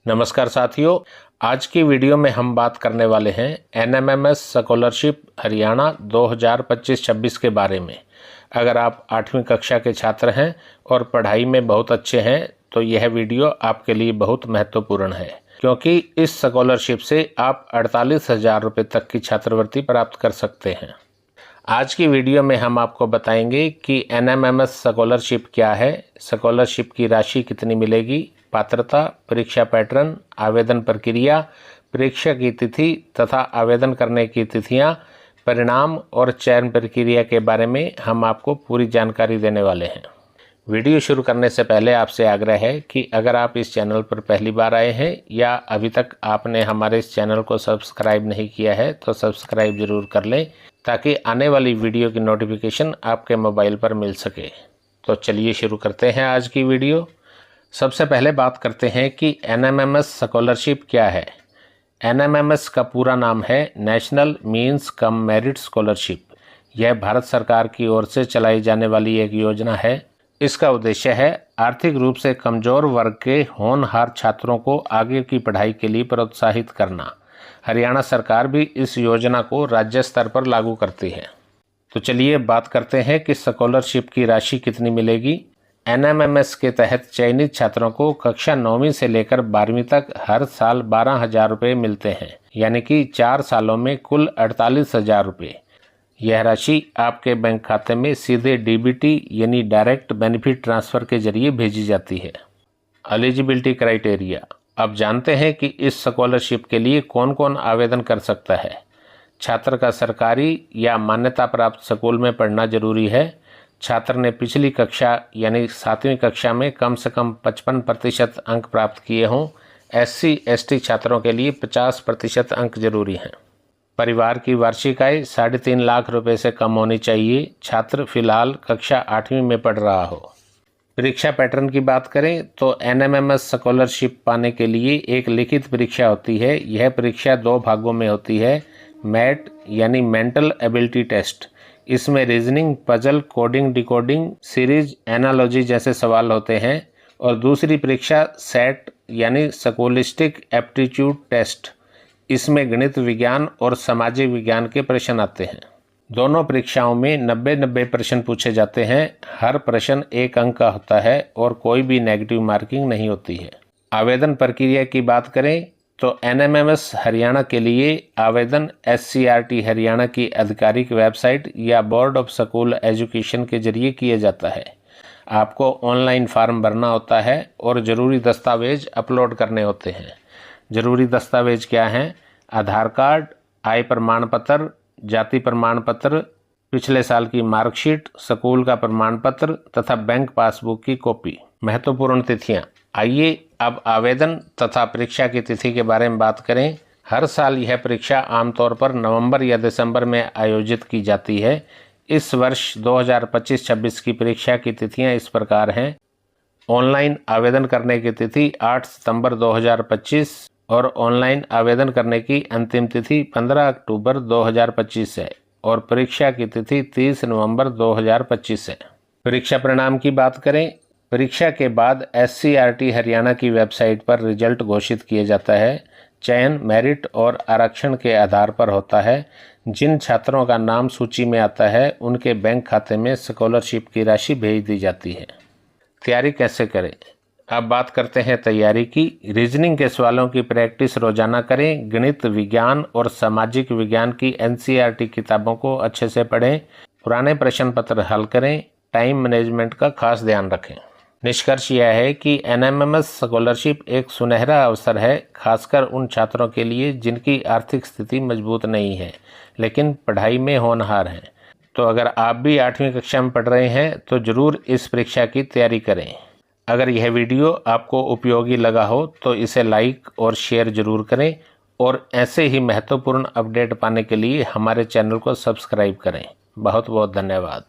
नमस्कार साथियों, आज की वीडियो में हम बात करने वाले हैं एनएमएमएस स्कॉलरशिप हरियाणा 2025-26 के बारे में। अगर आप 8वीं कक्षा के छात्र हैं और पढ़ाई में बहुत अच्छे हैं तो यह वीडियो आपके लिए बहुत महत्वपूर्ण है, क्योंकि इस स्कॉलरशिप से आप 48,000 रुपये तक की छात्रवृत्ति प्राप्त कर सकते हैं। आज की वीडियो में हम आपको बताएंगे कि एनएमएमएस स्कॉलरशिप क्या है, स्कॉलरशिप की राशि कितनी मिलेगी, पात्रता, परीक्षा पैटर्न, आवेदन प्रक्रिया, परीक्षा की तिथि तथा आवेदन करने की तिथियां, परिणाम और चयन प्रक्रिया के बारे में हम आपको पूरी जानकारी देने वाले हैं। वीडियो शुरू करने से पहले आपसे आग्रह है कि अगर आप इस चैनल पर पहली बार आए हैं या अभी तक आपने हमारे इस चैनल को सब्सक्राइब नहीं किया है तो सब्सक्राइब ज़रूर कर लें, ताकि आने वाली वीडियो की नोटिफिकेशन आपके मोबाइल पर मिल सके। तो चलिए शुरू करते हैं आज की वीडियो। सबसे पहले बात करते हैं कि एनएमएमएस स्कॉलरशिप क्या है। एनएमएमएस का पूरा नाम है national means cum merit scholarship. यह भारत सरकार की ओर से चलाई जाने वाली एक योजना है। इसका उद्देश्य है आर्थिक रूप से कमज़ोर वर्ग के होनहार छात्रों को आगे की पढ़ाई के लिए प्रोत्साहित करना। हरियाणा सरकार भी इस योजना को राज्य स्तर पर लागू करती है। तो चलिए बात करते हैं कि स्कॉलरशिप की राशि कितनी मिलेगी। एनएमएमएस के तहत चयनित छात्रों को कक्षा 9वीं से लेकर 12वीं तक हर साल 12,000 रुपये मिलते हैं, यानी कि 4 सालों में कुल 48,000 रुपये। यह राशि आपके बैंक खाते में सीधे डीबीटी यानी डायरेक्ट बेनिफिट ट्रांसफ़र के जरिए भेजी जाती है। Eligibility criteria. अब जानते हैं कि इस स्कॉलरशिप के लिए कौन कौन आवेदन कर सकता है। छात्र का सरकारी या मान्यता प्राप्त स्कूल में पढ़ना जरूरी है। छात्र ने पिछली कक्षा यानी 7वीं कक्षा में कम से कम 55% अंक प्राप्त किए हों। SC/ST छात्रों के लिए 50% अंक जरूरी हैं। परिवार की वार्षिक आय 3.5 लाख रुपए से कम होनी चाहिए। छात्र फिलहाल कक्षा 8वीं में पढ़ रहा हो। परीक्षा पैटर्न की बात करें तो एनएमएमएस स्कॉलरशिप पाने के लिए एक लिखित परीक्षा होती है। यह परीक्षा 2 भागों में होती है। मैट यानी मेंटल एबिलिटी टेस्ट। इसमें reasoning, puzzle, coding, decoding, series, analogy जैसे सवाल होते हैं। और दूसरी परीक्षा सेट यानी स्कॉलिस्टिक एप्टीट्यूड टेस्ट। इसमें गणित विज्ञान और सामाजिक विज्ञान के प्रश्न आते हैं। दोनों परीक्षाओं में 90 प्रश्न पूछे जाते हैं। हर प्रश्न 1 अंक का होता है और कोई भी नेगेटिव मार्किंग नहीं होती है। आवेदन प्रक्रिया की बात करें तो एनएमएमएस हरियाणा के लिए आवेदन SCRT हरियाणा की आधिकारिक वेबसाइट या बोर्ड ऑफ स्कूल एजुकेशन के जरिए किया जाता है। आपको ऑनलाइन फॉर्म भरना होता है और ज़रूरी दस्तावेज अपलोड करने होते हैं। ज़रूरी दस्तावेज क्या हैं? आधार कार्ड, आय प्रमाण पत्र, जाति प्रमाण पत्र, पिछले साल की मार्कशीट, स्कूल का प्रमाण पत्र तथा बैंक पासबुक की कॉपी। महत्वपूर्ण तिथियां। आइए अब आवेदन तथा परीक्षा की तिथि के बारे में बात करें। हर साल यह परीक्षा आमतौर पर नवंबर या दिसंबर में आयोजित की जाती है। इस वर्ष 2025-26 की परीक्षा की तिथियां इस प्रकार हैं। ऑनलाइन आवेदन करने की तिथि 8 सितंबर 2025 और ऑनलाइन आवेदन करने की अंतिम तिथि 15 अक्टूबर 2025 है और परीक्षा की तिथि 30 नवंबर 2025 है। परीक्षा परिणाम की बात करें। परीक्षा के बाद SCRT हरियाणा की वेबसाइट पर रिजल्ट घोषित किया जाता है। चयन मेरिट और आरक्षण के आधार पर होता है। जिन छात्रों का नाम सूची में आता है उनके बैंक खाते में स्कॉलरशिप की राशि भेज दी जाती है। तैयारी कैसे करें? अब बात करते हैं तैयारी की। रीजनिंग के सवालों की प्रैक्टिस रोजाना करें। गणित, विज्ञान और सामाजिक विज्ञान की NCERT किताबों को अच्छे से पढ़ें। पुराने प्रश्न पत्र हल करें। टाइम मैनेजमेंट का खास ध्यान रखें। निष्कर्ष यह है कि एनएमएमएस स्कॉलरशिप एक सुनहरा अवसर है, खासकर उन छात्रों के लिए जिनकी आर्थिक स्थिति मजबूत नहीं है लेकिन पढ़ाई में होनहार हैं। तो अगर आप भी 8वीं कक्षा में पढ़ रहे हैं तो ज़रूर इस परीक्षा की तैयारी करें। अगर यह वीडियो आपको उपयोगी लगा हो तो इसे लाइक और शेयर ज़रूर करें और ऐसे ही महत्वपूर्ण अपडेट पाने के लिए हमारे चैनल को सब्सक्राइब करें। बहुत बहुत धन्यवाद।